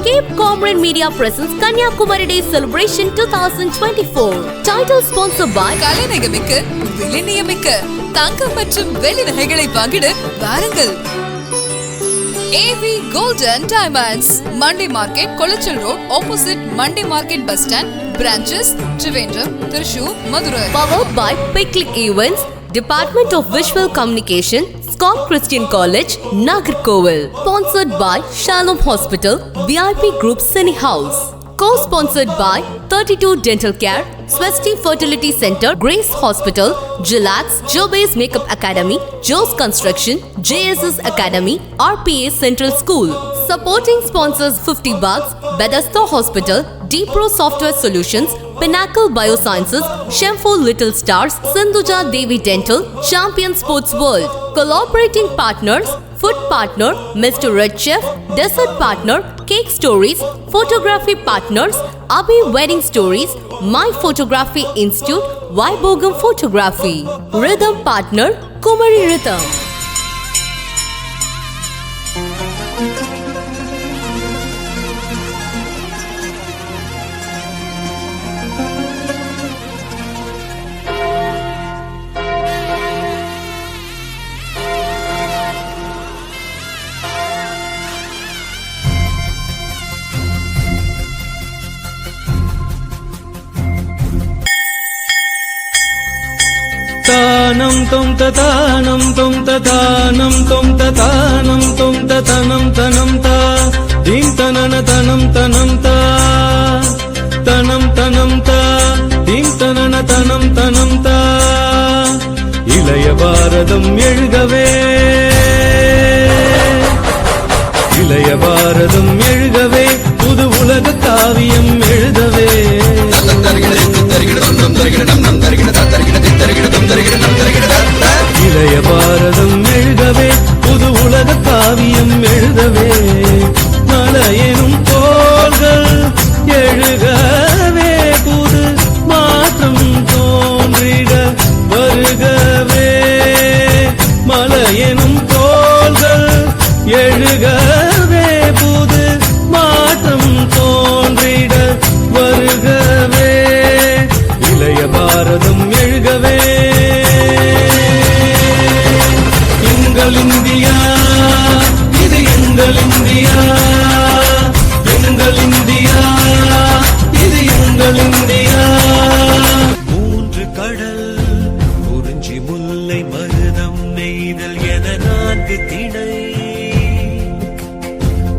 Cape Comrade Media presents Kanyakumari Day Celebration 2024. Title sponsored by கலைநகமிக்க விலைநியமிக்க தங்கம் மற்றும் வெள்ளி நகைகளை வாங்கிட வாருங்கள். AV Gold and Diamonds, Monday Market, Kolachal Road, opposite Monday Market Bus Stand, branches Trivandrum, Thrissur, Madurai. Powered by Picnic Events, Department of Visual Communication, Scott Christian College, Nagarkoil. Sponsored by Shalom Hospital, VIP Group Cine House. Co-sponsored by 32 Dental Care, Swasti Fertility Center, Grace Hospital, Gilax, Jobase Makeup Academy, Joe's Construction, JSS Academy, RPA Central School. Supporting sponsors 50 Bucks, Bethesda Hospital, Dpro Software Solutions, Pinnacle Biosciences, Shemfo Little Stars, Sindhuja Devi Dental, Champion Sports World. Collaborating partners, Food Partner, Mr. Red Chef, Dessert Partner, Cake Stories, Photography Partners, Abhi Wedding Stories, My Photography Institute, Vaibogam Photography. Rhythm Partner, Kumari Rhythm. तानं तं ततानं तं ततानं तं ततानं तं ततनं तनं ता दीं तनन तनं तनं ता तनं तनं ता दीं तनन तनं तनं ता இளைய பாரதம் எழுகவே இளைய பாரதம் எழுகவே புது உலக காவியம் எழுதவே இளைய பாரதம் எழுதவே புது உலக காவியம் எழுதவே மலையெனும் தோள்கள் எழுகவே புது மாற்றம் தோன்றிட வருகவே மலையெனும் தோள்கள் எழுகவே புது மாற்றம் தோன்றிட வருகவே இளைய பாரதம் எழுகவே எங்கள் இந்தியா இது எங்கள் இந்தியா எங்கள் இந்தியா இது எங்கள் இந்தியா மூன்று கடல் குறிஞ்சி முல்லை மருதம் நெய்தல் என 4 திணை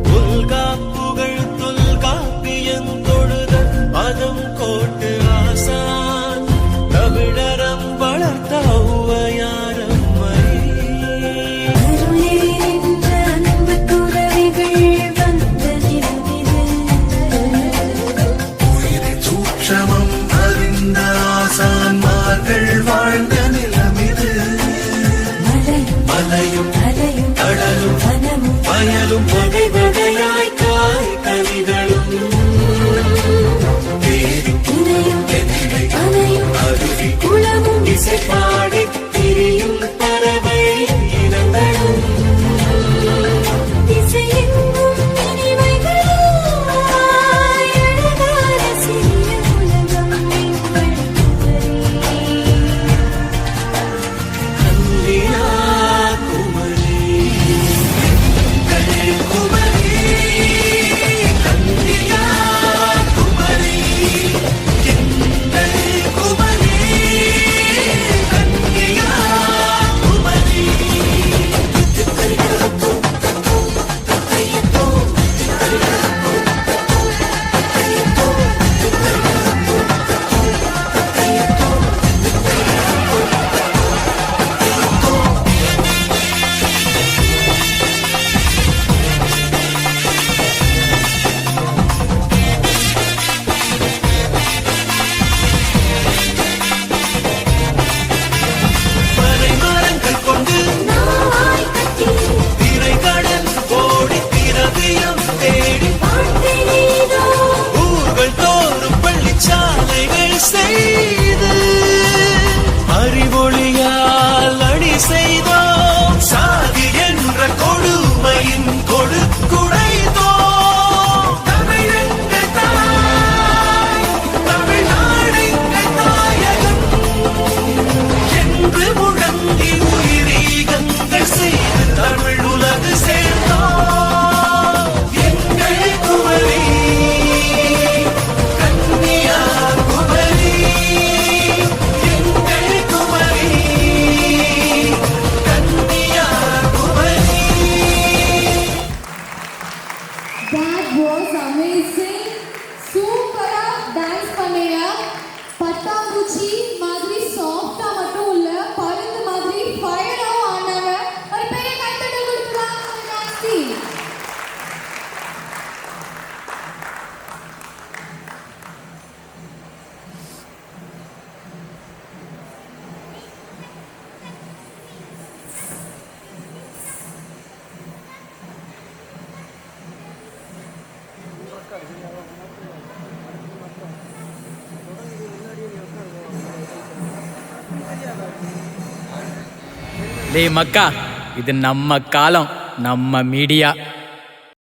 தொல்காப்புகள் தொல்காப்பியந்தொழுத பதம் கோட்டு ஆசான் தமிழரம் வளர்த்த ஔவையாரம் சூட்சமம் அறிந்த ஆசான்மார்கள் வாழ்ந்த நிலமிது மலையும் கடலும் வயலும் வகை வகையாய் காய் கனிகளும் அருவி குளமும் இசைப்பாடி திரியும் பறவை இனங்களும் செய்தோம் சாதி என்ற கொடுமையின் கொடுக்குடைதோம் That was amazing. சூப்பரா டான்ஸ் பண்ணீங்க. பட்டாம்பூச்சி மாதிரி சாஃப்ட்டா மட்டும் இல்ல, பருந்து மாதிரி ஃபயராவும் ஆனாங்க. ஒரு பெரிய கைத்தட்டல் கொடுக்கலாம் டான்ஸ் டீம். டேய் மக்கா, இது நம்ம காலம், நம்ம மீடியா.